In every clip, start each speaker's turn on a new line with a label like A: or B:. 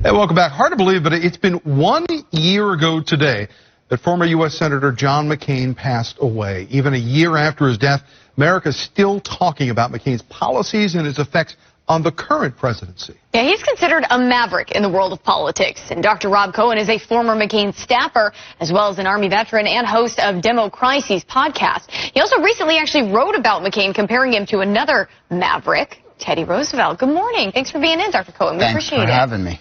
A: Hey, welcome back. Hard to believe, but it's been 1 year ago today that former U.S. Senator John McCain passed away. Even a year after his death, America is still talking about McCain's policies and his effects on the current presidency.
B: Yeah, he's considered a maverick in the world of politics. And Dr. Rob Cohen is a former McCain staffer, as well as an Army veteran and host of DemoCRISES podcast. He also recently actually wrote about McCain, comparing him to another maverick, Teddy Roosevelt. Good morning. Thanks for being in, Dr. Cohen. We appreciate it.
C: Thanks for having me.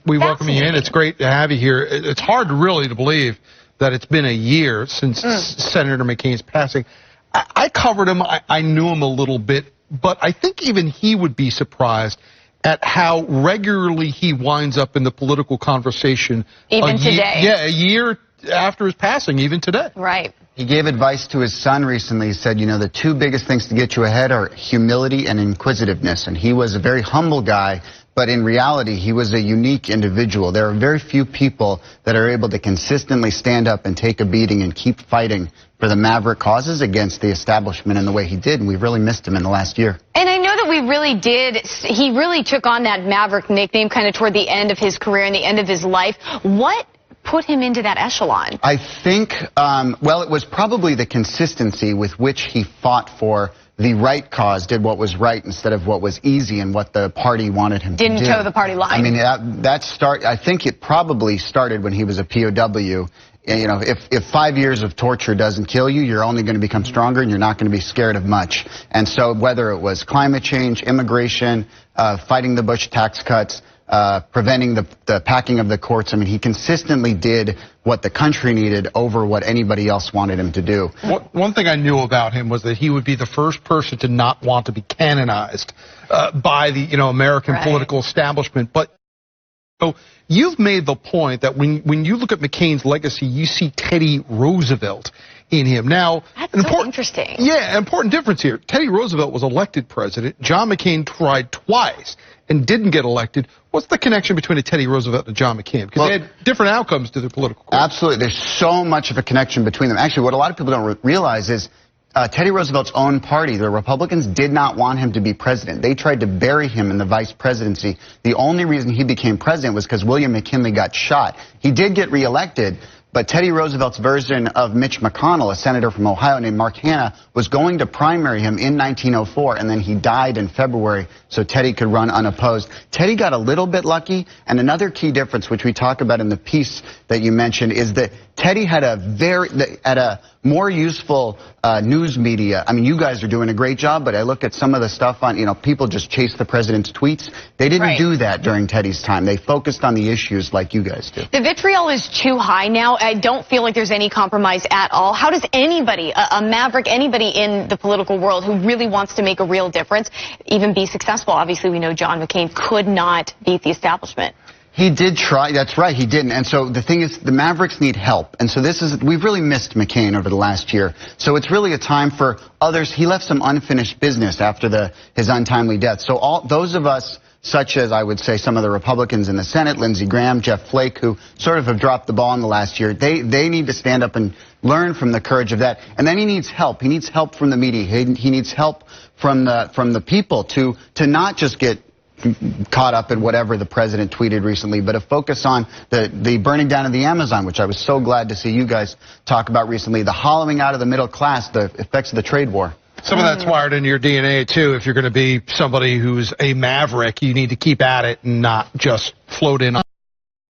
A: We welcome you in. It's great to have you here. It's hard really to believe that it's been a year since Senator McCain's passing. I covered him. I knew him a little bit, but I think even he would be surprised at how regularly he winds up in the political conversation.
B: Even today.
A: Yeah, a year after his passing, even today.
B: Right.
C: He gave advice to his son recently. He said, you know, the two biggest things to get you ahead are humility and inquisitiveness. And he was a very humble guy, but in reality, he was a unique individual. There are very few people that are able to consistently stand up and take a beating and keep fighting for the maverick causes against the establishment in the way he did. And we've really missed him in the last year. And
B: I know that we really did. He really took on that maverick nickname kind of toward the end of his career and the end of his life. What put him into that echelon?
C: I think, well, it was probably the consistency with which he fought for the right cause, did what was right instead of what was easy and what the party wanted him to do.
B: Didn't toe the party line.
C: I mean, I think it probably started when he was a POW. You know, if 5 years of torture doesn't kill you, you're only going to become stronger and you're not going to be scared of much. And so whether it was climate change, immigration, fighting the Bush tax cuts, preventing the packing of the courts. I mean, he consistently did what the country needed over what anybody else wanted him to do.
A: One thing I knew about him was that he would be the first person to not want to be canonized by the American political establishment. But so you've made the point that when you look at McCain's legacy, you see Teddy Roosevelt in him. Now,
B: that's so interesting.
A: Yeah, important difference here. Teddy Roosevelt was elected president. John McCain tried twice and didn't get elected. What's the connection between a Teddy Roosevelt and John McCain? Because they had different outcomes to their political career.
C: Absolutely. There's so much of a connection between them. Actually, what a lot of people don't realize is Teddy Roosevelt's own party, the Republicans, did not want him to be president. They tried to bury him in the vice presidency. The only reason he became president was because William McKinley got shot. He did get reelected, but Teddy Roosevelt's version of Mitch McConnell, a senator from Ohio named Mark Hanna, was going to primary him in 1904, and then he died in February so Teddy could run unopposed. Teddy got a little bit lucky, and another key difference, which we talk about in the piece that you mentioned, is that Teddy had a more useful news media. I mean, you guys are doing a great job, but I look at some of the stuff on, people just chase the president's tweets. They didn't do that during Teddy's time. They focused on the issues like you guys do.
B: The vitriol is too high now. I don't feel like there's any compromise at all. How does anybody, a maverick, anybody in the political world who really wants to make a real difference, even be successful? Obviously, we know John McCain could not beat the establishment.
C: He did try. That's right. He didn't. And so the thing is, the Mavericks need help. And so we've really missed McCain over the last year. So it's really a time for others. He left some unfinished business after his untimely death. So all those of us, such as I would say some of the Republicans in the Senate, Lindsey Graham, Jeff Flake, who sort of have dropped the ball in the last year, they need to stand up and learn from the courage of that. And then he needs help. He needs help from the media. He needs help from the people to not just get caught up in whatever the president tweeted recently, but a focus on the burning down of the Amazon, which I was so glad to see you guys talk about recently, the hollowing out of the middle class, the effects of the trade war.
A: Some of that's wired into your DNA, too. If you're going to be somebody who's a maverick, you need to keep at it and not just float in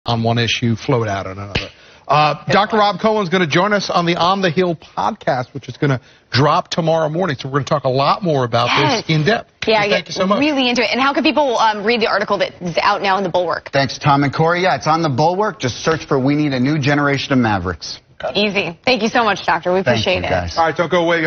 A: on one issue, float out on another. Dr. Rob Cohen is going to join us on the On the Hill podcast, which is going to drop tomorrow morning. So we're going to talk a lot more about this in depth.
B: Yeah,
A: thank you so much.
B: Really into it. And how can people read the article that's out now in the Bulwark?
C: Thanks, Tom and Corey. Yeah, it's on the Bulwark. Just search for "We Need a New Generation of Mavericks."
B: Easy. Thank you so much, Doctor. We appreciate it.
C: Guys.
A: All right, don't go away.